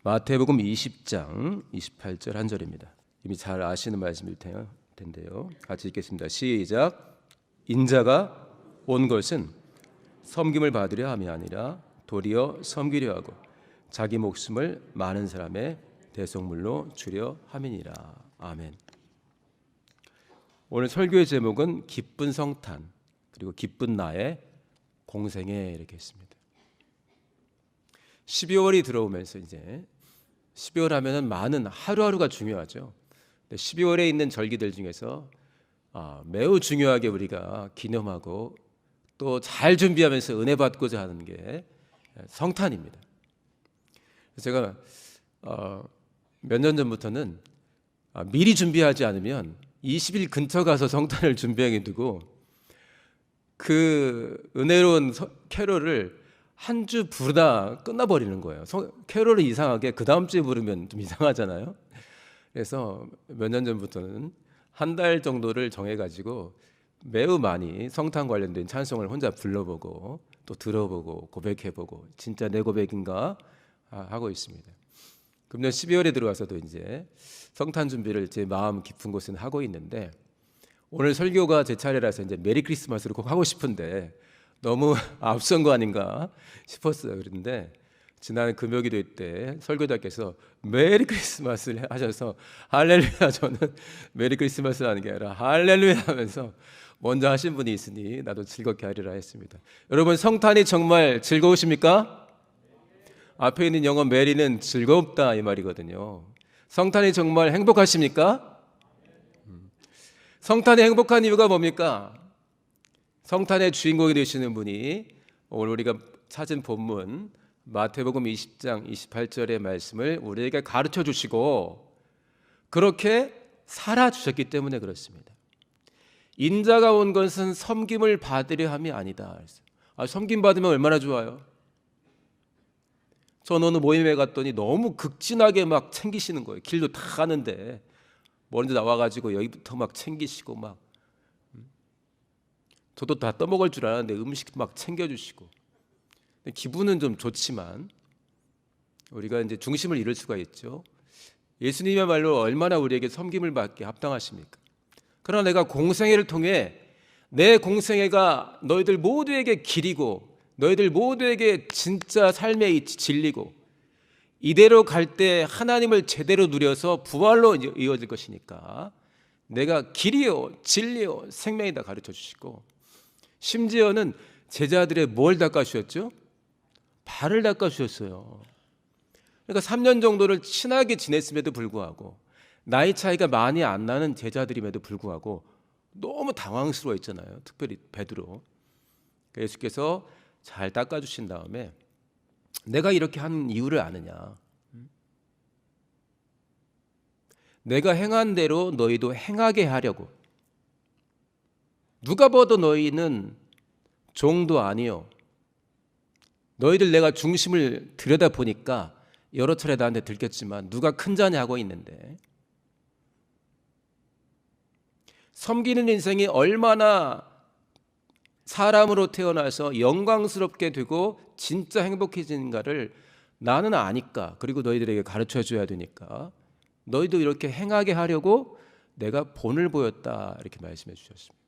마태복음 20장 28절 한 절입니다. 이미 잘 아시는 말씀일 텐데요. 같이 읽겠습니다. 시작. 인자가 온 것은 섬김을 받으려 함이 아니라 도리어 섬기려 하고 자기 목숨을 많은 사람의 대속물로 주려 함이니라. 아멘. 오늘 설교의 제목은 기쁜 성탄 그리고 기쁜 나의 공생애 이렇게 했습니다. 12월이 들어오면서 이제 12월 하면은 많은 하루하루가 중요하죠. 12월에 있는 절기들 중에서 매우 중요하게 우리가 기념하고 또 잘 준비하면서 은혜 받고자 하는 게 성탄입니다. 제가 몇 년 전부터는 미리 준비하지 않으면 20일 근처 가서 성탄을 준비하게 되고 그 은혜로운 캐롤을 한 주 부르다 끝나버리는 거예요. 캐롤을 이상하게 그 다음 주에 부르면 좀 이상하잖아요. 그래서 몇 년 전부터는 한 달 정도를 정해가지고 매우 많이 성탄 관련된 찬송을 혼자 불러보고 또 들어보고 고백해보고 진짜 내 고백인가 하고 있습니다. 금년 12월에 들어와서도 이제 성탄 준비를 제 마음 깊은 곳은 하고 있는데 오늘 설교가 제 차례라서 이제 메리 크리스마스를 꼭 하고 싶은데 너무 앞선 거 아닌가 싶었어요. 그런데 지난 금요기도 때 설교자께서 메리 크리스마스를 하셔서 할렐루야, 저는 메리 크리스마스 하는 게 아니라 할렐루야 하면서 먼저 하신 분이 있으니 나도 즐겁게 하리라 했습니다. 여러분, 성탄이 정말 즐거우십니까? 앞에 있는 영어 메리는 즐겁다 이 말이거든요. 성탄이 정말 행복하십니까? 성탄이 행복한 이유가 뭡니까? 성탄의 주인공이 되시는 분이 오늘 우리가 찾은 본문 마태복음 20장 28절의 말씀을 우리에게 가르쳐 주시고 그렇게 살아주셨기 때문에 그렇습니다. 인자가 온 것은 섬김을 받으려 함이 아니다. 섬김 받으면 얼마나 좋아요. 전 어느 모임에 갔더니 너무 극진하게 막 챙기시는 거예요. 길도 다 가는데 먼저 나와가지고 여기부터 막 챙기시고 막 저도 다 떠먹을 줄 알았는데 음식 막 챙겨주시고 기분은 좀 좋지만 우리가 이제 중심을 잃을 수가 있죠. 예수님이야말로 얼마나 우리에게 섬김을 받게 합당하십니까? 그러나 내가 공생애를 통해 내 공생애가 너희들 모두에게 길이고 너희들 모두에게 진짜 삶의 진리고 이대로 갈 때 하나님을 제대로 누려서 부활로 이어질 것이니까 내가 길이요 진리요 생명이다 가르쳐 주시고 심지어는 제자들의 뭘 닦아주셨죠? 발을 닦아주셨어요. 그러니까 3년 정도를 친하게 지냈음에도 불구하고 나이 차이가 많이 안 나는 제자들임에도 불구하고 너무 당황스러워 있잖아요. 특별히 베드로. 예수께서 잘 닦아주신 다음에 내가 이렇게 하는 이유를 아느냐? 내가 행한 대로 너희도 행하게 하려고. 누가 봐도 너희는 종도 아니요. 너희들 내가 중심을 들여다보니까 여러 차례 나한테 들켰지만 누가 큰 자냐 하고 있는데 섬기는 인생이 얼마나 사람으로 태어나서 영광스럽게 되고 진짜 행복해지는가를 나는 아니까 그리고 너희들에게 가르쳐줘야 되니까 너희도 이렇게 행하게 하려고 내가 본을 보였다 이렇게 말씀해 주셨습니다.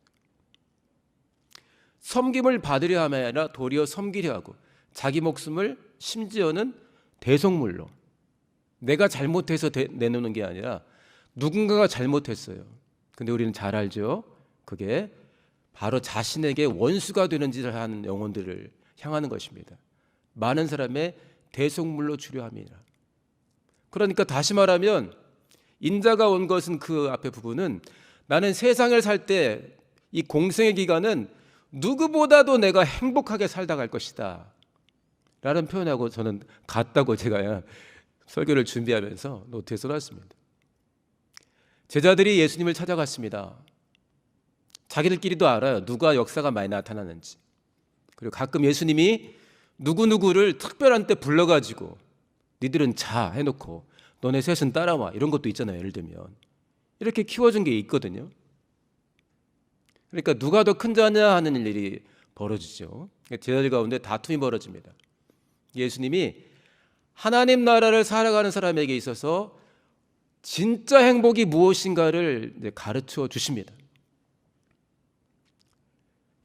섬김을 받으려 함이 아니라 도리어 섬기려 하고 자기 목숨을 심지어는 대속물로 내가 잘못해서 내놓는 게 아니라 누군가가 잘못했어요. 근데 우리는 잘 알죠. 그게 바로 자신에게 원수가 되는 짓을 하는 영혼들을 향하는 것입니다. 많은 사람의 대속물로 주려 함이라. 그러니까 다시 말하면 인자가 온 것은 그 앞에 부분은 나는 세상을 살 때 이 공생의 기간은 누구보다도 내가 행복하게 살다 갈 것이다 라는 표현하고 저는 같다고 제가 설교를 준비하면서 노트에 써놨습니다. 제자들이 예수님을 찾아갔습니다. 자기들끼리도 알아요. 누가 역사가 많이 나타나는지. 그리고 가끔 예수님이 누구누구를 특별한 때 불러가지고 니들은 자 해놓고 너네 셋은 따라와 이런 것도 있잖아요. 예를 들면 이렇게 키워준 게 있거든요. 그러니까 누가 더 큰 자냐 하는 일이 벌어지죠. 제자들 가운데 다툼이 벌어집니다. 예수님이 하나님 나라를 살아가는 사람에게 있어서 진짜 행복이 무엇인가를 가르쳐 주십니다.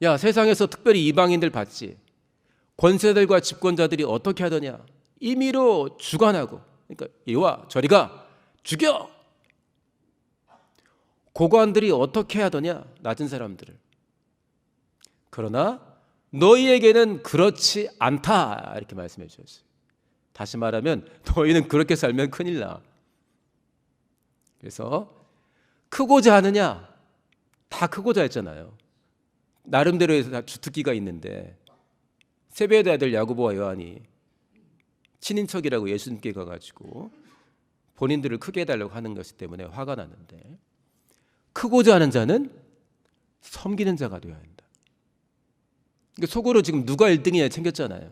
야, 세상에서 특별히 이방인들 봤지? 권세들과 집권자들이 어떻게 하더냐? 임의로 주관하고, 그러니까 이와 저리가 죽여! 고관들이 어떻게 하더냐? 낮은 사람들을. 그러나 너희에게는 그렇지 않다, 이렇게 말씀해 주셨어요. 다시 말하면 너희는 그렇게 살면 큰일 나. 그래서 크고자 하느냐? 다 크고자 했잖아요. 나름대로 해서 다 주특기가 있는데, 세베대 아들 야고보와 요한이 친인척이라고 예수님께 가가지고 본인들을 크게 해달라고 하는 것 때문에 화가 났는데, 크고자 하는 자는 섬기는 자가 되어야 한다. 그러니까 속으로 지금 누가 1등이냐 챙겼잖아요.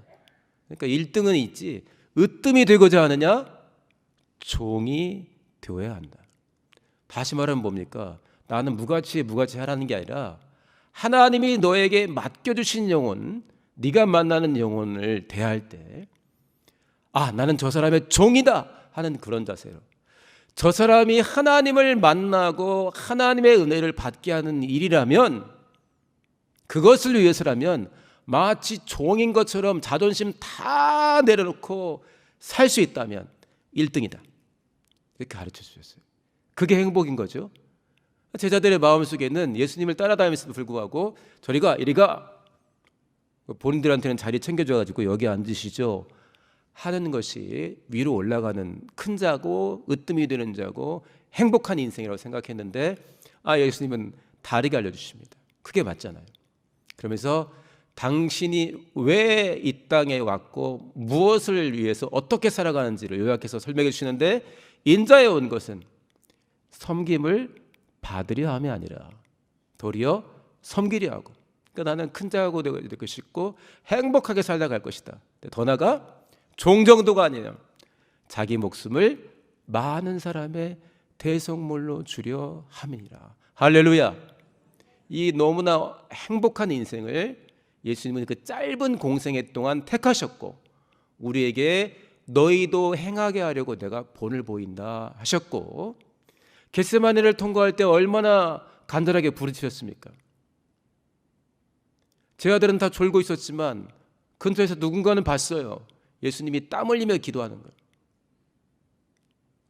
그러니까 1등은 있지, 으뜸이 되고자 하느냐? 종이 되어야 한다. 다시 말하면 뭡니까? 나는 무가치 하라는 게 아니라 하나님이 너에게 맡겨주신 영혼, 네가 만나는 영혼을 대할 때, 아, 나는 저 사람의 종이다 하는 그런 자세로, 저 사람이 하나님을 만나고 하나님의 은혜를 받게 하는 일이라면, 그것을 위해서라면 마치 종인 것처럼 자존심 다 내려놓고 살 수 있다면 1등이다. 이렇게 가르쳐 주셨어요. 그게 행복인 거죠. 제자들의 마음속에는 예수님을 따라다니면서도 불구하고 저리가 이리가, 본인들한테는 자리 챙겨줘가지고 여기 앉으시죠 하는 것이 위로 올라가는 큰 자고 으뜸이 되는 자고 행복한 인생이라고 생각했는데, 예수님은 다르게 알려주십니다. 그게 맞잖아요. 그러면서 당신이 왜 이 땅에 왔고 무엇을 위해서 어떻게 살아가는지를 요약해서 설명해 주시는데, 인자에 온 것은 섬김을 받으려 함이 아니라 도리어 섬기려 하고, 그러니까 나는 큰 자가 되고 싶고 행복하게 살다 갈 것이다. 더 나아가 종 정도가 아니에요. 자기 목숨을 많은 사람의 대속물로 주려 함이니라. 할렐루야. 이 너무나 행복한 인생을 예수님은 그 짧은 공생애 동안 택하셨고, 우리에게 너희도 행하게 하려고 내가 본을 보인다 하셨고, 겟세마네를 통과할 때 얼마나 간절하게 부르짖었습니까? 제 아들은 다 졸고 있었지만 근처에서 누군가는 봤어요. 예수님이 땀 흘리며 기도하는 거예요.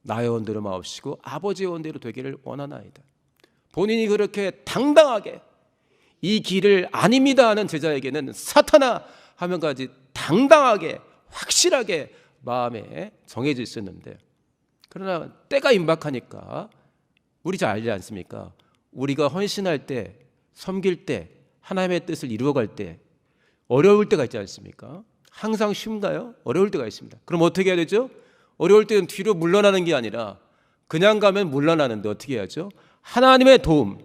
나의 원대로 마옵시고 아버지의 원대로 되기를 원하나이다. 본인이 그렇게 당당하게 이 길을 아닙니다 하는 제자에게는 사탄아 하면까지 당당하게 확실하게 마음에 정해져 있었는데, 그러나 때가 임박하니까 우리 잘 알지 않습니까? 우리가 헌신할 때, 섬길 때, 하나님의 뜻을 이루어갈 때 어려울 때가 있지 않습니까? 항상 쉬운가요? 어려울 때가 있습니다. 그럼 어떻게 해야 되죠? 어려울 때는 뒤로 물러나는 게 아니라 그냥 가면 물러나는데 어떻게 해야죠? 하나님의 도움,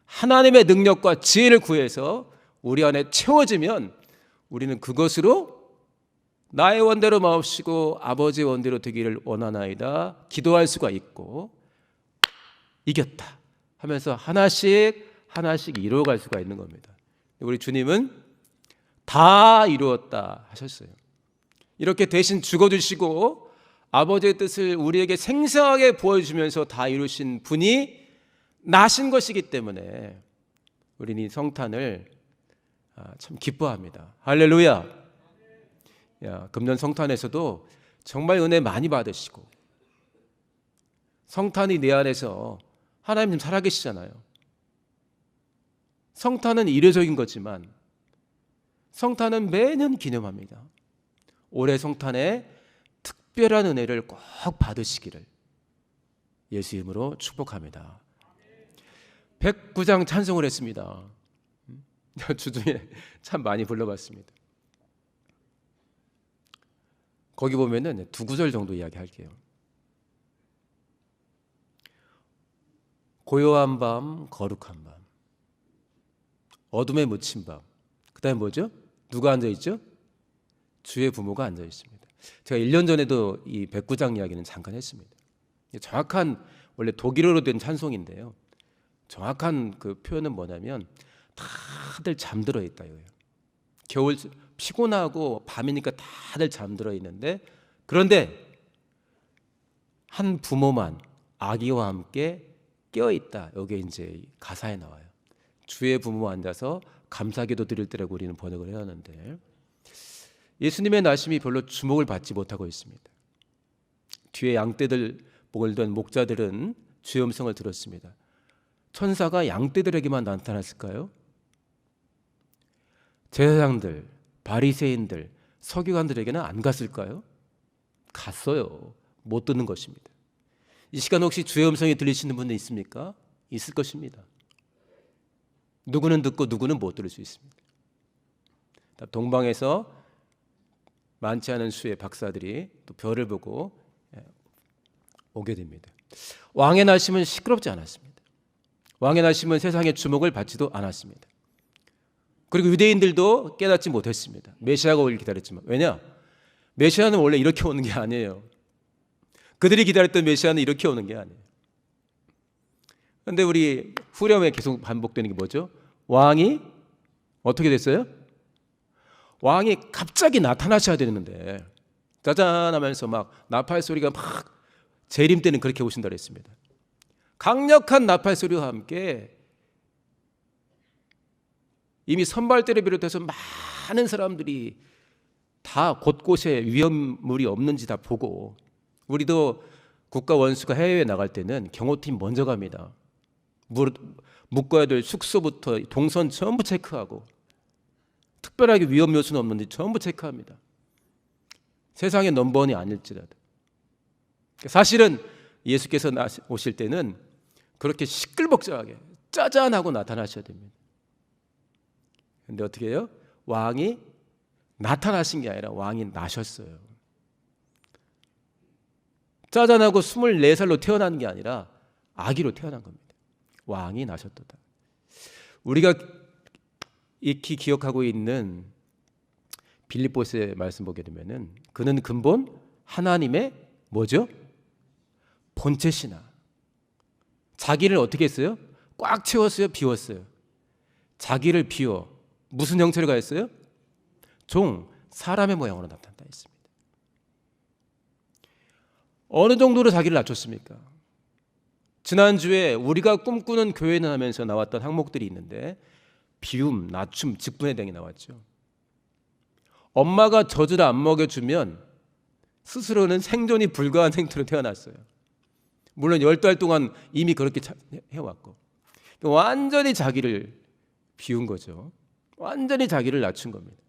하나님의 능력과 지혜를 구해서 우리 안에 채워지면 우리는 그것으로 나의 원대로 마옵시고 아버지의 원대로 되기를 원하나이다 기도할 수가 있고, 이겼다 하면서 하나씩 이루어갈 수가 있는 겁니다. 우리 주님은 다 이루었다 하셨어요. 이렇게 대신 죽어주시고 아버지의 뜻을 우리에게 생생하게 보여주면서 다 이루신 분이 나신 것이기 때문에 우리는 이 성탄을 참 기뻐합니다. 할렐루야. 금년 성탄에서도 정말 은혜 많이 받으시고, 성탄이 내 안에서 하나님 좀 살아계시잖아요. 성탄은 이례적인 거지만 성탄은 매년 기념합니다. 올해 성탄에 특별한 은혜를 꼭 받으시기를 예수 이름으로 축복합니다. 109장 찬송을 했습니다. 주중에 참 많이 불러봤습니다. 거기 보면은 두 구절 정도 이야기할게요. 고요한 밤, 거룩한 밤, 어둠에 묻힌 밤. 그 다음에 뭐죠? 누가 앉아있죠? 주의 부모가 앉아있습니다. 제가 1년 전에도 이 109장 이야기는 잠깐 했습니다. 정확한, 원래 독일어로 된 찬송인데요, 정확한 그 표현은 뭐냐면 다들 잠들어 있다 이거예요. 겨울 피곤하고 밤이니까 다들 잠들어 있는데 그런데 한 부모만 아기와 함께 깨어있다. 여기 이제 가사에 나와요. 주의 부모 앉아서 감사기도 드릴 때라고 우리는 번역을 해왔는데, 예수님의 나심이 별로 주목을 받지 못하고 있습니다. 뒤에 양떼들 몰던 목자들은 주의 음성을 들었습니다. 천사가 양떼들에게만 나타났을까요? 제사장들, 바리새인들, 서기관들에게는 안 갔을까요? 갔어요. 못 듣는 것입니다. 이 시간 혹시 주의 음성이 들리시는 분들 있습니까? 있을 것입니다. 누구는 듣고 누구는 못 들을 수 있습니다. 동방에서 많지 않은 수의 박사들이 또 별을 보고 오게 됩니다. 왕의 나심은 시끄럽지 않았습니다. 왕의 나심은 세상의 주목을 받지도 않았습니다. 그리고 유대인들도 깨닫지 못했습니다. 메시아가 오길 기다렸지만. 왜냐? 메시아는 원래 이렇게 오는 게 아니에요. 그들이 기다렸던 메시아는 이렇게 오는 게 아니에요. 그런데 우리 후렴에 계속 반복되는 게 뭐죠? 왕이 어떻게 됐어요? 왕이 갑자기 나타나셔야 되는데, 짜잔 하면서 막 나팔 소리가 막, 재림 때는 그렇게 오신다 그랬습니다. 강력한 나팔 소리와 함께 이미 선발대를 비롯해서 많은 사람들이 다 곳곳에 위험물이 없는지 다 보고, 우리도 국가 원수가 해외에 나갈 때는 경호팀 먼저 갑니다. 묵어야 될 숙소부터 동선 전부 체크하고, 특별하게 위험 요소는 없는지 전부 체크합니다. 세상의 넘버원이 아닐지라도. 사실은 예수께서 오실 때는 그렇게 시끌벅적하게 짜잔하고 나타나셔야 됩니다. 그런데 어떻게 해요? 왕이 나타나신 게 아니라 왕이 나셨어요. 짜잔하고 24살로 태어난 게 아니라 아기로 태어난 겁니다. 왕이 나셨도다. 우리가 익히 기억하고 있는 빌립보서의 말씀 보게 되면은, 그는 근본 하나님의 뭐죠? 본체시나. 자기를 어떻게 했어요? 꽉 채웠어요? 비웠어요? 자기를 비워 무슨 형체를 가했어요? 종, 사람의 모양으로 나타났다 했습니다. 어느 정도로 자기를 낮췄습니까? 지난주에 우리가 꿈꾸는 교회는 하면서 나왔던 항목들이 있는데, 비움, 낮춤, 직분의 등이 나왔죠. 엄마가 젖을 안 먹여주면 스스로는 생존이 불가한 생태로 태어났어요. 물론 10달 동안 이미 그렇게 해왔고, 완전히 자기를 비운 거죠. 완전히 자기를 낮춘 겁니다.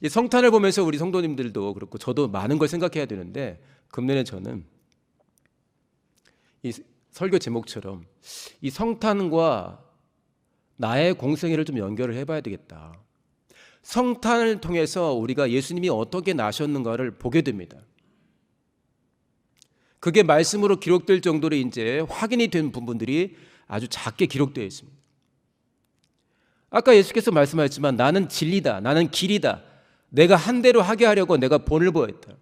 이 성탄을 보면서 우리 성도님들도 그렇고 저도 많은 걸 생각해야 되는데, 금년에 저는 이 설교 제목처럼 이 성탄과 나의 공생애를 좀 연결을 해봐야 되겠다. 성탄을 통해서 우리가 예수님이 어떻게 나셨는가를 보게 됩니다. 그게 말씀으로 기록될 정도로 이제 확인이 된 부분들이 아주 작게 기록되어 있습니다. 아까 예수께서 말씀하셨지만, 나는 진리다, 나는 길이다, 내가 한 대로 하게 하려고 내가 본을 보였다.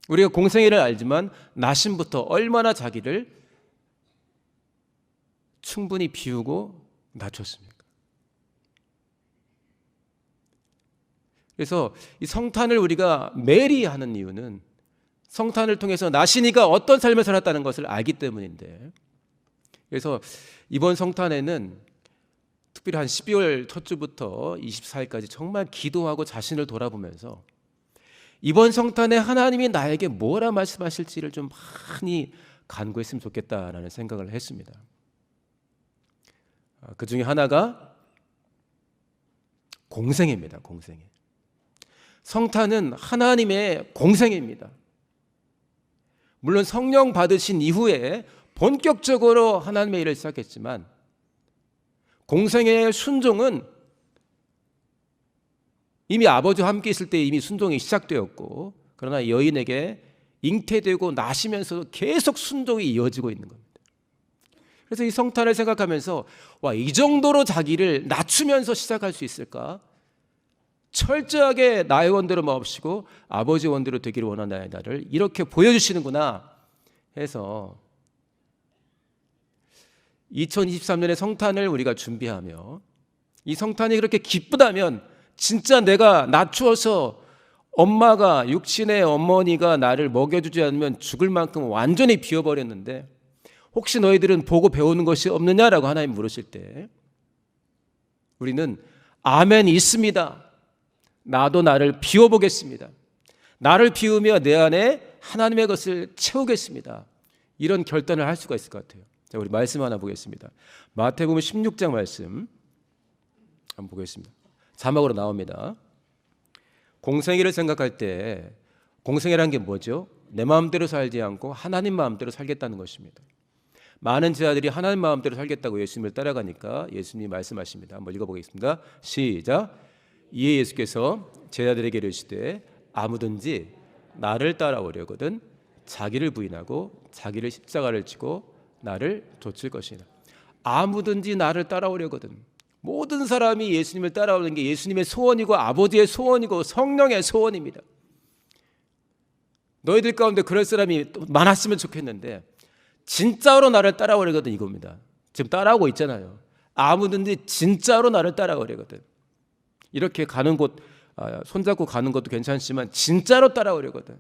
우리가 공생애를 알지만 나심부터 얼마나 자기를 충분히 비우고 낮췄습니까? 그래서 이 성탄을 우리가 매일이 하는 이유는 성탄을 통해서 나신이가 어떤 삶을 살았다는 것을 알기 때문인데, 그래서 이번 성탄에는 특별히 한 12월 첫 주부터 24일까지 정말 기도하고 자신을 돌아보면서 이번 성탄에 하나님이 나에게 뭐라 말씀하실지를 좀 많이 간구했으면 좋겠다라는 생각을 했습니다. 그 중에 하나가 공생애입니다. 공생애. 성탄은 하나님의 공생애입니다. 물론 성령 받으신 이후에 본격적으로 하나님의 일을 시작했지만, 공생애의 순종은 이미 아버지와 함께 있을 때 이미 순종이 시작되었고, 그러나 여인에게 잉태되고 나시면서 계속 순종이 이어지고 있는 겁니다. 그래서 이 성탄을 생각하면서, 와, 이 정도로 자기를 낮추면서 시작할 수 있을까? 철저하게 나의 원대로 마옵시고 아버지 원대로 되기를 원하나이다를 이렇게 보여주시는구나 해서 2023년의 성탄을 우리가 준비하며, 이 성탄이 그렇게 기쁘다면 진짜 내가 낮추어서 엄마가 육신의 어머니가 나를 먹여주지 않으면 죽을 만큼 완전히 비워버렸는데 혹시 너희들은 보고 배우는 것이 없느냐라고 하나님 물으실 때 우리는 아멘 있습니다. 나도 나를 비워보겠습니다. 나를 비우며 내 안에 하나님의 것을 채우겠습니다. 이런 결단을 할 수가 있을 것 같아요. 자, 우리 말씀 하나 보겠습니다. 마태복음 16장 말씀 한번 보겠습니다. 자막으로 나옵니다. 공생애를 생각할 때 공생애라는 게 뭐죠? 내 마음대로 살지 않고 하나님 마음대로 살겠다는 것입니다. 많은 제자들이 하나님 마음대로 살겠다고 예수님을 따라가니까 예수님이 말씀하십니다. 한번 읽어보겠습니다. 시작. 이에 예수께서 제자들에게 이르시되 아무든지 나를 따라오려거든 자기를 부인하고 자기를 십자가를 지고 나를 좇을 것이다. 아무든지 나를 따라오려거든. 모든 사람이 예수님을 따라오는 게 예수님의 소원이고 아버지의 소원이고 성령의 소원입니다. 너희들 가운데 그럴 사람이 많았으면 좋겠는데 진짜로 나를 따라오려거든 이겁니다. 지금 따라오고 있잖아요. 아무든지 진짜로 나를 따라오려거든. 이렇게 가는 곳 손잡고 가는 것도 괜찮지만 진짜로 따라오려거든.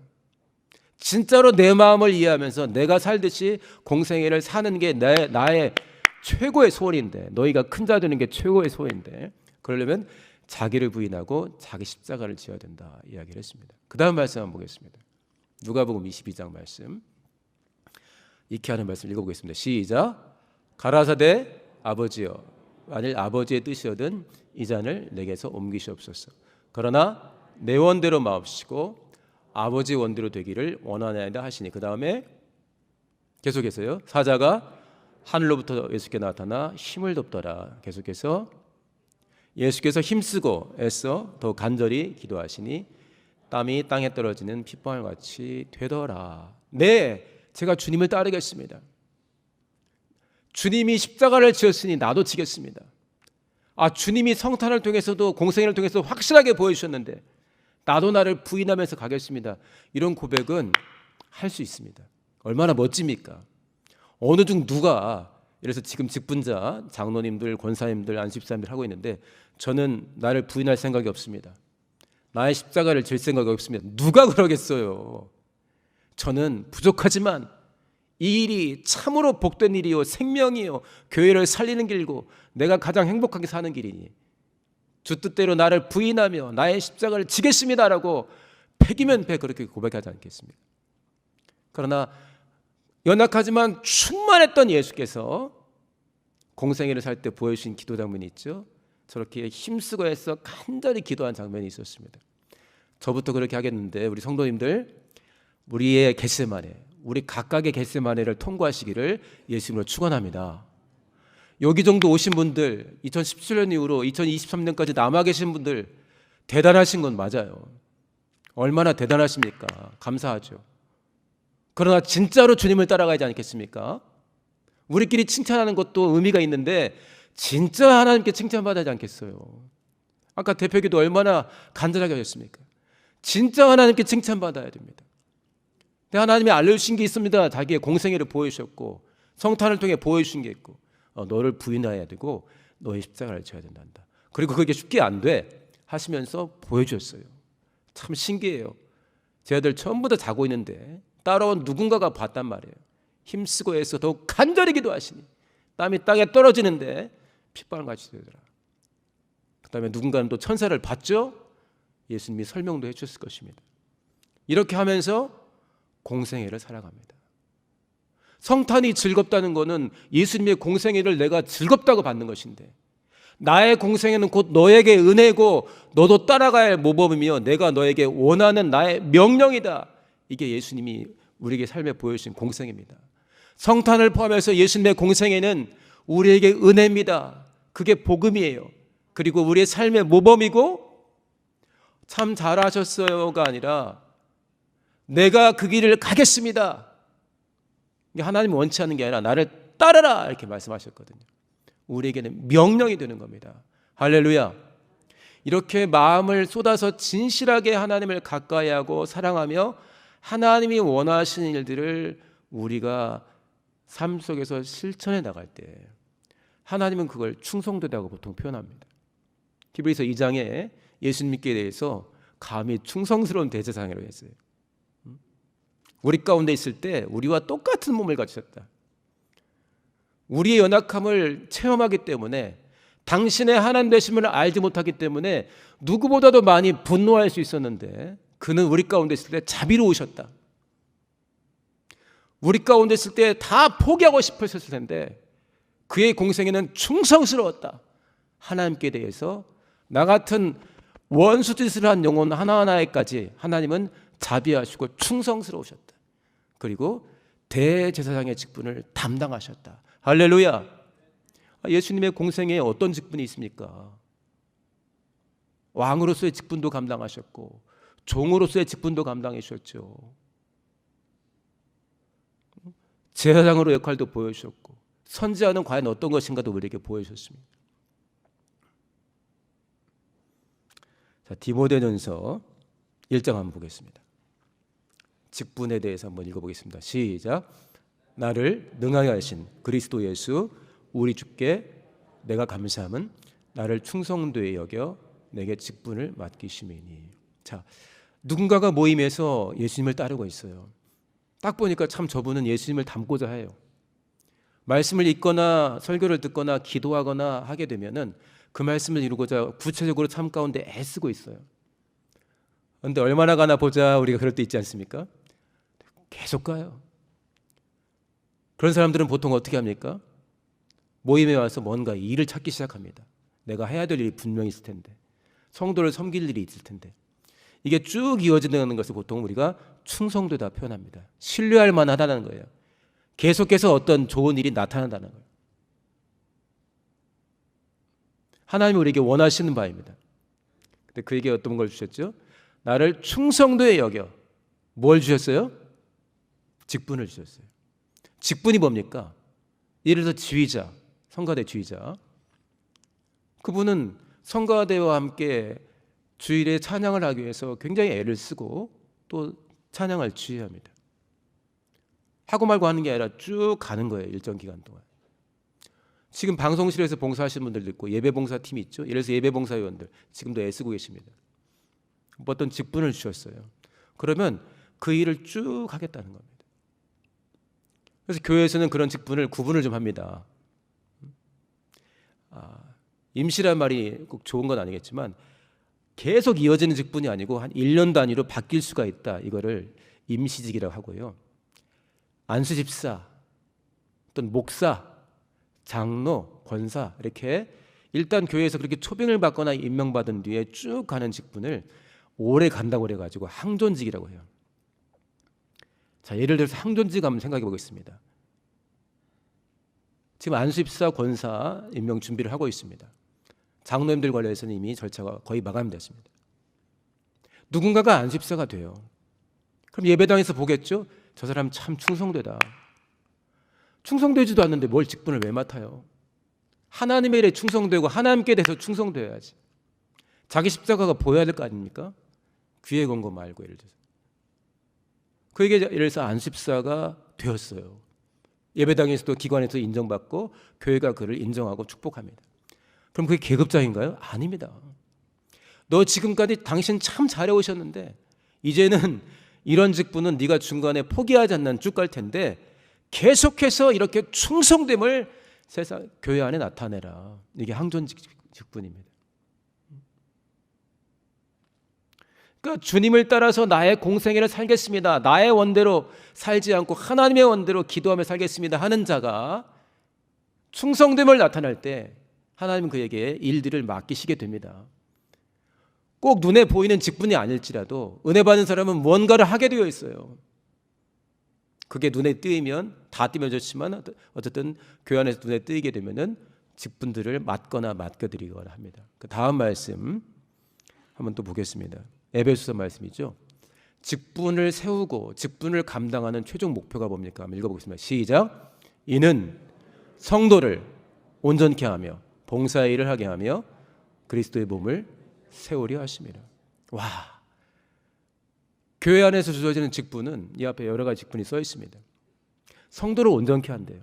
진짜로 내 마음을 이해하면서 내가 살듯이 공생애를 사는 게 나의 최고의 소원인데 너희가 큰 자 되는 게 최고의 소원인데 그러려면 자기를 부인하고 자기 십자가를 지어야 된다 이야기를 했습니다. 그 다음 말씀 한번 보겠습니다. 누가복음 22장 말씀 익히 하는 말씀 읽어보겠습니다. 시작. 가라사대 아버지여 만일 아버지의 뜻이거든 이 잔을 내게서 옮기시옵소서. 그러나 내 원대로 마옵시고 아버지 원대로 되기를 원하나이다 하시니 그 다음에 계속해서요. 사자가 하늘로부터 예수께 나타나 힘을 돕더라. 계속해서 예수께서 힘쓰고 애써 더 간절히 기도하시니 땀이 땅에 떨어지는 핏방울 같이 되더라. 네, 제가 주님을 따르겠습니다. 주님이 십자가를 지었으니 나도 지겠습니다. 주님이 성탄을 통해서도 공생애를 통해서 확실하게 보여주셨는데 나도 나를 부인하면서 가겠습니다. 이런 고백은 할 수 있습니다. 얼마나 멋집니까? 어느 중 누가 그래서 지금 직분자 장로님들 권사님들 안식사님들 하고 있는데 저는 나를 부인할 생각이 없습니다. 나의 십자가를 질 생각이 없습니다. 누가 그러겠어요? 저는 부족하지만 이 일이 참으로 복된 일이요 생명이요 교회를 살리는 길이고 내가 가장 행복하게 사는 길이니 주 뜻대로 나를 부인하며 나의 십자가를 지겠습니다라고 백이면 백 그렇게 고백하지 않겠습니까? 그러나 연약하지만 충만했던 예수께서 공생애를 살 때 보여주신 기도 장면이 있죠. 저렇게 힘쓰고 해서 간절히 기도한 장면이 있었습니다. 저부터 그렇게 하겠는데 우리 성도님들 우리의 겟세마네 우리 각각의 겟세마네를 통과하시기를 예수님으로 축원합니다. 여기 정도 오신 분들 2017년 이후로 2023년까지 남아 계신 분들 대단하신 건 맞아요. 얼마나 대단하십니까? 감사하죠. 그러나 진짜로 주님을 따라가지 않겠습니까? 우리끼리 칭찬하는 것도 의미가 있는데 진짜 하나님께 칭찬받아야 하지 않겠어요? 아까 대표기도 얼마나 간절하게 하셨습니까? 진짜 하나님께 칭찬받아야 됩니다. 근데 하나님이 알려주신 게 있습니다. 자기의 공생애를 보여주셨고 성탄을 통해 보여주신 게 있고 너를 부인해야 되고 너의 십자가를 져야 된단다. 그리고 그게 쉽게 안 돼 하시면서 보여주셨어요. 참 신기해요. 제 아들 전부 다 자고 있는데 따라온 누군가가 봤단 말이에요. 힘쓰고 해서 더욱 간절히 기도하시니 땀이 땅에 떨어지는데 핏방울같이 되더라. 그 다음에 누군가는 또 천사를 봤죠. 예수님이 설명도 해주셨을 것입니다. 이렇게 하면서 공생애를 살아갑니다. 성탄이 즐겁다는 것은 예수님의 공생애를 내가 즐겁다고 받는 것인데 나의 공생애는 곧 너에게 은혜고 너도 따라가야 할 모범이며 내가 너에게 원하는 나의 명령이다. 이게 예수님이 우리에게 삶에 보여주신 공생애입니다. 성탄을 포함해서 예수님의 공생애는 우리에게 은혜입니다. 그게 복음이에요. 그리고 우리의 삶의 모범이고 참 잘하셨어요가 아니라 내가 그 길을 가겠습니다. 하나님이 원치 않는 게 아니라 나를 따르라 이렇게 말씀하셨거든요. 우리에게는 명령이 되는 겁니다. 할렐루야. 이렇게 마음을 쏟아서 진실하게 하나님을 가까이 하고 사랑하며 하나님이 원하시는 일들을 우리가 삶 속에서 실천해 나갈 때 하나님은 그걸 충성되다고 보통 표현합니다. 히브리서 2장에 예수님께 대해서 감히 충성스러운 대제사장이라고 했어요. 우리 가운데 있을 때 우리와 똑같은 몸을 가지셨다. 우리의 연약함을 체험하기 때문에, 당신의 하나님 되심을 알지 못하기 때문에 누구보다도 많이 분노할 수 있었는데, 그는 우리 가운데 있을 때 자비로우셨다. 우리 가운데 있을 때 다 포기하고 싶으셨을 텐데 그의 공생애는 충성스러웠다. 하나님께 대해서 나 같은 원수짓을 한 영혼 하나하나에까지 하나님은 자비하시고 충성스러우셨다. 그리고 대제사장의 직분을 담당하셨다. 할렐루야. 예수님의 공생애에 어떤 직분이 있습니까? 왕으로서의 직분도 감당하셨고 종으로서의 직분도 감당하셨죠. 제사장으로 역할도 보여주셨고 선지자는 과연 어떤 것인가도 우리에게 보여주셨습니다. 자, 디모데전서 1장 한번 보겠습니다. 직분에 대해서 한번 읽어보겠습니다. 시작. 나를 능하게 하신 그리스도 예수 우리 주께 내가 감사함은 나를 충성되이 여겨 내게 직분을 맡기심이니. 자, 누군가가 모임에서 예수님을 따르고 있어요. 딱 보니까 참 저분은 예수님을 닮고자 해요. 말씀을 읽거나 설교를 듣거나 기도하거나 하게 되면은 그 말씀을 이루고자 구체적으로 삶 가운데 애쓰고 있어요. 그런데 얼마나 가나 보자 우리가 그럴 때 있지 않습니까? 계속 가요. 그런 사람들은 보통 어떻게 합니까? 모임에 와서 뭔가 일을 찾기 시작합니다. 내가 해야 될 일이 분명히 있을 텐데, 성도를 섬길 일이 있을 텐데, 이게 쭉 이어지는 것을 보통 우리가 충성되다 표현합니다. 신뢰할 만하다는 거예요. 계속해서 어떤 좋은 일이 나타난다는 거예요. 하나님이 우리에게 원하시는 바입니다. 근데 그에게 어떤 걸 주셨죠? 나를 충성되이 여겨. 뭘 주셨어요? 직분을 주셨어요. 직분이 뭡니까? 예를 들어서 지휘자, 성가대 지휘자. 그분은 성가대와 함께 주일에 찬양을 하기 위해서 굉장히 애를 쓰고 또 찬양을 지휘합니다. 하고 말고 하는 게 아니라 쭉 가는 거예요. 일정 기간 동안. 지금 방송실에서 봉사하시는 분들도 있고 예배봉사팀이 있죠. 예를 들어서 예배봉사위원들 지금도 애쓰고 계십니다. 어떤 직분을 주셨어요. 그러면 그 일을 쭉 하겠다는 겁니다. 그래서 교회에서는 그런 직분을 구분을 좀 합니다. 임시란 말이 꼭 좋은 건 아니겠지만 계속 이어지는 직분이 아니고 한 1년 단위로 바뀔 수가 있다. 이거를 임시직이라고 하고요. 안수집사, 어떤 목사, 장로, 권사 이렇게 일단 교회에서 그렇게 초빙을 받거나 임명받은 뒤에 쭉 가는 직분을 오래 간다고 그래가지고 항존직이라고 해요. 자, 예를 들어서 항존직 한번 생각해 보겠습니다. 지금 안수집사, 권사 임명 준비를 하고 있습니다. 장로님들 관련해서는 이미 절차가 거의 마감됐습니다. 누군가가 안수집사가 돼요. 그럼 예배당에서 보겠죠? 저 사람 참 충성되다. 충성되지도 않는데 뭘 직분을 왜 맡아요? 하나님의 일에 충성되고 하나님께 대해서 충성되어야지. 자기 십자가가 보여야 될 거 아닙니까? 귀에 건 거 말고 예를 들어서. 그에게 예를 들어서 안수집사가 되었어요. 예배당에서도 기관에서 인정받고 교회가 그를 인정하고 축복합니다. 그럼 그게 계급장인가요? 아닙니다. 너 지금까지 당신 참 잘해오셨는데 이제는 이런 직분은 네가 중간에 포기하지 않는 쭉 갈 텐데 계속해서 이렇게 충성됨을 세상 교회 안에 나타내라. 이게 항존직 직분입니다. 그러니까 주님을 따라서 나의 공생애를 살겠습니다. 나의 원대로 살지 않고 하나님의 원대로 기도하며 살겠습니다 하는 자가 충성됨을 나타낼 때 하나님은 그에게 일들을 맡기시게 됩니다. 꼭 눈에 보이는 직분이 아닐지라도 은혜 받은 사람은 무언가를 하게 되어 있어요. 그게 눈에 띄면 다 띄면 좋지만 어쨌든 교회 안에서 눈에 띄게 되면은 직분들을 맡거나 맡겨드리거나 합니다. 그 다음 말씀 한번 또 보겠습니다. 에베소서 말씀이죠. 직분을 세우고 직분을 감당하는 최종 목표가 뭡니까? 한번 읽어보겠습니다. 시작. 이는 성도를 온전케 하며 봉사의 일을 하게 하며 그리스도의 몸을 세우려 하심이라. 와, 교회 안에서 주어지는 직분은 이 앞에 여러 가지 직분이 써 있습니다. 성도를 온전케 한대요.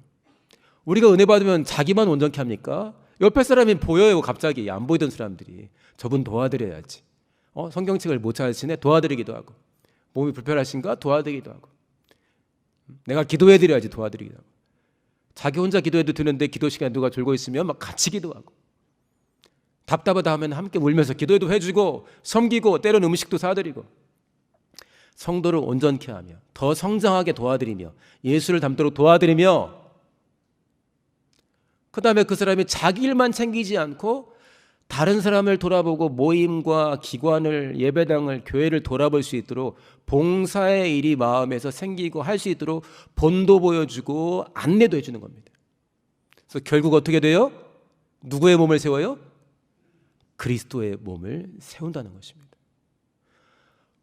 우리가 은혜 받으면 자기만 온전케 합니까? 옆에 사람이 보여요. 갑자기 안 보이던 사람들이 저분 도와드려야지. 성경책을 못 찾으시네 도와드리기도 하고, 몸이 불편하신가 도와드리기도 하고, 내가 기도해드려야지 도와드리기도 하고, 자기 혼자 기도해도 되는데 기도 시간에 누가 졸고 있으면 막 같이 기도하고, 답답하다 하면 함께 울면서 기도해도 해주고, 섬기고, 때로는 음식도 사드리고, 성도를 온전케 하며 더 성장하게 도와드리며 예수를 닮도록 도와드리며, 그 다음에 그 사람이 자기 일만 챙기지 않고 다른 사람을 돌아보고 모임과 기관을, 예배당을, 교회를 돌아볼 수 있도록 봉사의 일이 마음에서 생기고 할 수 있도록 본도 보여주고 안내도 해주는 겁니다. 그래서 결국 어떻게 돼요? 누구의 몸을 세워요? 그리스도의 몸을 세운다는 것입니다.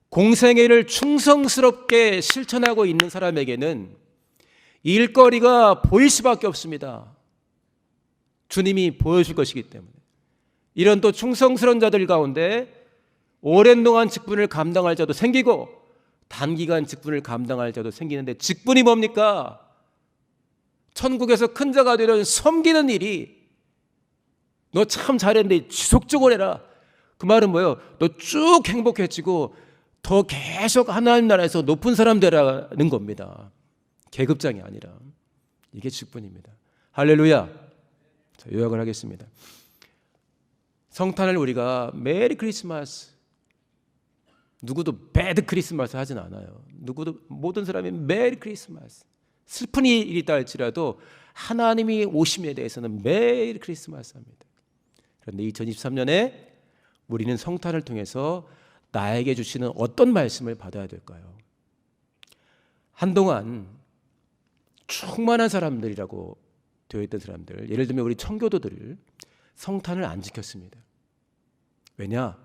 공생애를 충성스럽게 실천하고 있는 사람에게는 일거리가 보일 수밖에 없습니다. 주님이 보여줄 것이기 때문에. 이런 또 충성스러운 자들 가운데 오랜 동안 직분을 감당할 자도 생기고 단기간 직분을 감당할 자도 생기는데, 직분이 뭡니까? 천국에서 큰 자가 되는 섬기는 일이, 너 참 잘했는데 지속적으로 해라. 그 말은 뭐예요? 너 쭉 행복해지고 더 계속 하나님 나라에서 높은 사람 되라는 겁니다. 계급장이 아니라. 이게 직분입니다. 할렐루야. 자, 요약을 하겠습니다. 성탄을 우리가 메리 크리스마스, 누구도 배드 크리스마스 하진 않아요. 누구도, 모든 사람이 메리 크리스마스, 슬픈 일이 있다 할지라도 하나님이 오심에 대해서는 메리 크리스마스 합니다. 그런데 2023년에 우리는 성탄을 통해서 나에게 주시는 어떤 말씀을 받아야 될까요? 한동안 충만한 사람들이라고 되어 있던 사람들, 예를 들면 우리 청교도들, 성탄을 안 지켰습니다. 왜냐?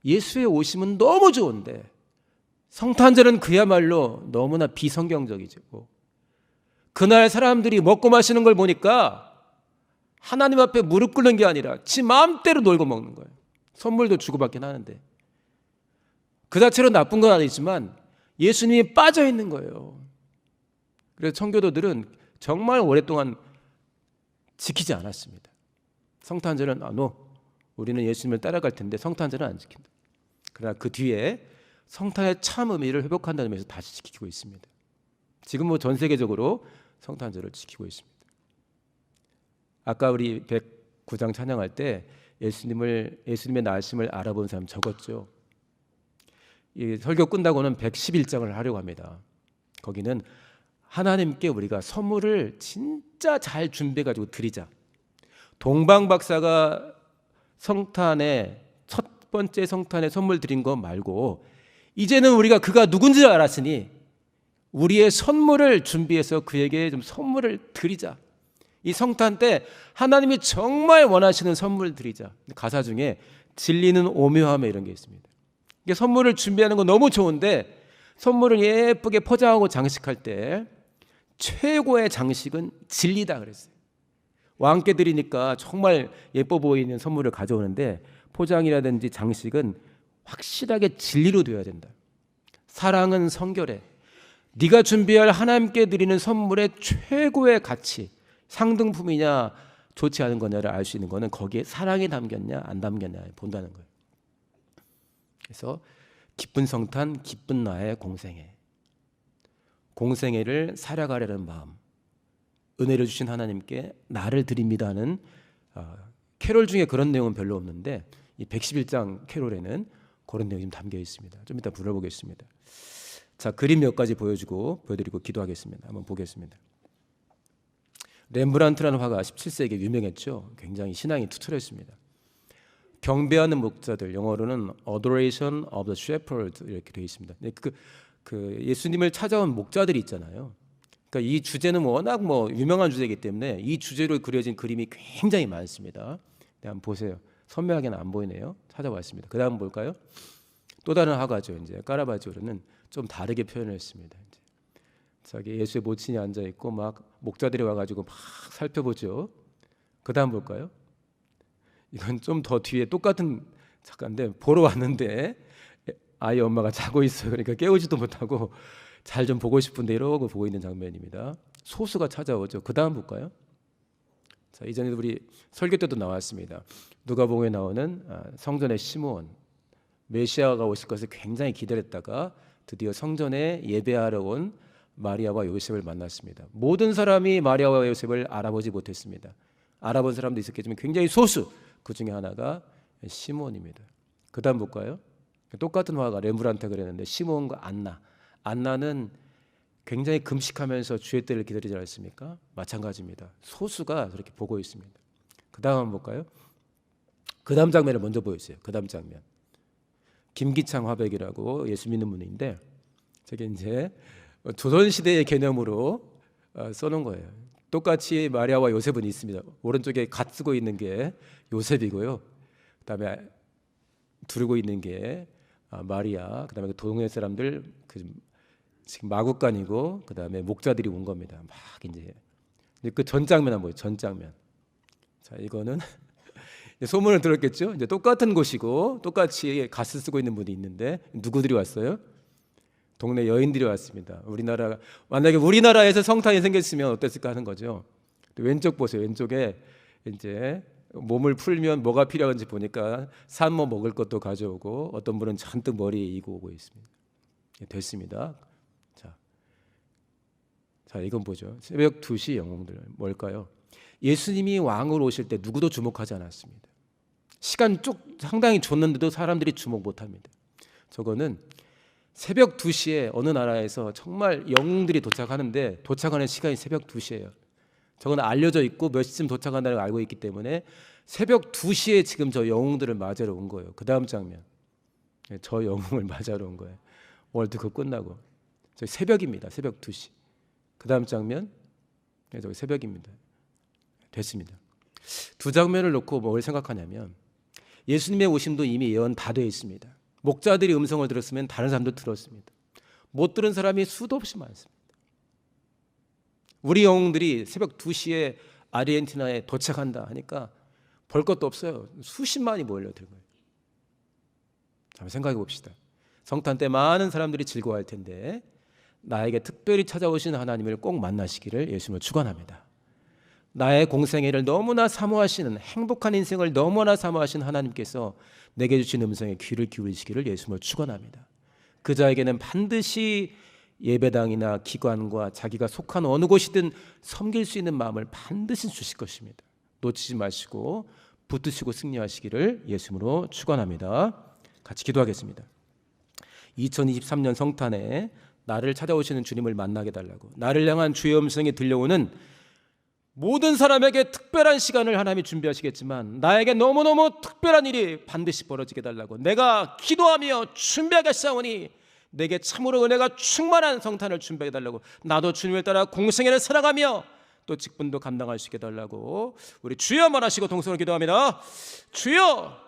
예수의 오심은 너무 좋은데 성탄절은 그야말로 너무나 비성경적이고, 그날 사람들이 먹고 마시는 걸 보니까 하나님 앞에 무릎 꿇는 게 아니라 지 마음대로 놀고 먹는 거예요. 선물도 주고받긴 하는데 그 자체로 나쁜 건 아니지만 예수님이 빠져 있는 거예요. 그래서 청교도들은 정말 오랫동안 지키지 않았습니다. 성탄절은 우리는 예수님을 따라갈 텐데 성탄절은 안 지킨다. 그러나 그 뒤에 성탄의 참 의미를 회복한다는 의미에서 다시 지키고 있습니다. 지금 전 세계적으로 성탄절을 지키고 있습니다. 아까 우리 109장 찬양할 때 예수님의 나심을 알아본 사람 적었죠. 이 설교 끝나고는 111장을 하려고 합니다. 거기는 하나님께 우리가 선물을 진짜 잘 준비해가지고 드리자. 동방 박사가 성탄에, 첫 번째 성탄에 선물 드린 거 말고 이제는 우리가 그가 누군지 알았으니 우리의 선물을 준비해서 그에게 좀 선물을 드리자. 이 성탄 때 하나님이 정말 원하시는 선물 드리자. 가사 중에 진리는 오묘함에 이런 게 있습니다. 이게 선물을 준비하는 거 너무 좋은데 선물을 예쁘게 포장하고 장식할 때 최고의 장식은 진리다 그랬어요. 왕께 드리니까 정말 예뻐 보이는 선물을 가져오는데 포장이라든지 장식은 확실하게 진리로 되어야 된다. 사랑은 성결해. 네가 준비할 하나님께 드리는 선물의 최고의 가치, 상등품이냐 좋지 않은 거냐를 알 수 있는 거는 거기에 사랑이 담겼냐 안 담겼냐 본다는 거예요. 그래서 기쁜 성탄, 기쁜 나의 공생애. 공생애를 살아가려는 마음, 은혜를 주신 하나님께 나를 드립니다 하는 캐롤 중에 그런 내용은 별로 없는데 이 111장 캐롤에는 그런 내용이 좀 담겨 있습니다. 좀 이따 불러보겠습니다. 자, 그림 몇 가지 보여드리고 기도하겠습니다. 한번 보겠습니다. 렘브란트라는 화가 17세기에 유명했죠. 굉장히 신앙이 투철했습니다. 경배하는 목자들, 영어로는 Adoration of the Shepherd 이렇게 되어 있습니다. 그 예수님을 찾아온 목자들이 있잖아요. 그러니까 이 주제는 워낙 유명한 주제이기 때문에 이 주제로 그려진 그림이 굉장히 많습니다. 한번 보세요. 선명하게는 안 보이네요. 찾아봤습니다. 그 다음 볼까요? 또 다른 화가죠. 이제 까라바조르는 좀 다르게 표현을 했습니다. 이제 자기 예수의 모친이 앉아 있고 막 목자들이 와가지고 막 살펴보죠. 그 다음 볼까요? 이건 좀 더 뒤에 똑같은 작가인데 보러 왔는데 아이 엄마가 자고 있어요. 그러니까 깨우지도 못하고 잘 좀 보고 싶은데 이러고 보고 있는 장면입니다. 소수가 찾아오죠. 그 다음 볼까요? 자, 이전에도 우리 설교 때도 나왔습니다. 누가복음에 나오는 성전의 시므온, 메시아가 오실 것을 굉장히 기다렸다가 드디어 성전에 예배하러 온 마리아와 요셉을 만났습니다. 모든 사람이 마리아와 요셉을 알아보지 못했습니다. 알아본 사람도 있었겠지만 굉장히 소수, 그 중에 하나가 시몬입니다. 그 다음 볼까요? 똑같은 화가 렘브란트가 그랬는데 시몬과 안나는 굉장히 금식하면서 주의 때를 기다리지 않았습니까? 마찬가지입니다. 소수가 그렇게 보고 있습니다. 그 다음 한번 볼까요? 그 다음 장면을 먼저 보여주세요. 그 다음 장면. 김기창 화백이라고 예수 믿는 분인데 저게 이제 조선시대의 개념으로 써놓은 거예요. 똑같이 마리아와 요셉은 있습니다. 오른쪽에 갓 쓰고 있는 게 요셉이고요. 그다음에 두르고 있는 게 마리아. 그다음에 동네 사람들 지금 마국간이고 그다음에 목자들이 온 겁니다. 막 이제 그 전 장면 한번 보여요. 전 장면. 자, 이거는 소문을 들었겠죠. 이제 똑같은 곳이고 똑같이 갓을 쓰고 있는 분이 있는데 누구들이 왔어요? 동네 여인들이 왔습니다. 만약에 우리나라에서 성탄이 생겼으면 어땠을까 하는 거죠. 왼쪽 보세요. 왼쪽에 이제 몸을 풀면 뭐가 필요한지 보니까 산모 먹을 것도 가져오고 어떤 분은 잔뜩 머리에 이고 오고 있습니다. 됐습니다. 자, 이건 뭐죠? 새벽 2시 영웅들 뭘까요? 예수님이 왕으로 오실 때 누구도 주목하지 않았습니다. 시간 상당히 줬는데도 사람들이 주목 못합니다. 저거는 새벽 2시에 어느 나라에서 정말 영웅들이 도착하는데 도착하는 시간이 새벽 2시예요. 저건 알려져 있고 몇 시쯤 도착한다는 걸 알고 있기 때문에 새벽 2시에 지금 저 영웅들을 맞으러 온 거예요. 그 다음 장면. 저 영웅을 맞으러 온 거예요. 월드컵 끝나고. 저 새벽입니다. 새벽 2시. 그 다음 장면. 저기 새벽입니다. 됐습니다. 두 장면을 놓고 뭘 생각하냐면 예수님의 오심도 이미 예언 다 되어 있습니다. 목자들이 음성을 들었으면 다른 사람도 들었습니다. 못 들은 사람이 수도 없이 많습니다. 우리 영웅들이 새벽 2시에 아르헨티나에 도착한다 하니까 볼 것도 없어요. 수십만이 몰려들 거예요. 한번 생각해 봅시다. 성탄 때 많은 사람들이 즐거워할 텐데 나에게 특별히 찾아오신 하나님을 꼭 만나시기를 예수님을 축원합니다. 나의 공생애를 너무나 사모하시는 행복한 인생을 너무나 사모하시는 하나님께서 내게 주신 음성에 귀를 기울이시기를 예수님을 축원합니다. 그 자에게는 반드시 예배당이나 기관과 자기가 속한 어느 곳이든 섬길 수 있는 마음을 반드시 주실 것입니다. 놓치지 마시고 붙드시고 승리하시기를 예수님으로 축원합니다. 같이 기도하겠습니다. 2023년 성탄에 나를 찾아오시는 주님을 만나게 달라고 나를 향한 주의 음성이 들려오는 모든 사람에게 특별한 시간을 하나님이 준비하시겠지만 나에게 너무너무 특별한 일이 반드시 벌어지게 달라고 내가 기도하며 준비하겠사오니 내게 참으로 은혜가 충만한 성탄을 준비해 달라고 나도 주님을 따라 공생애를 살아가며 또 직분도 감당할 수 있게 달라고 우리 주여 말하시고 동성으로 기도합니다. 주여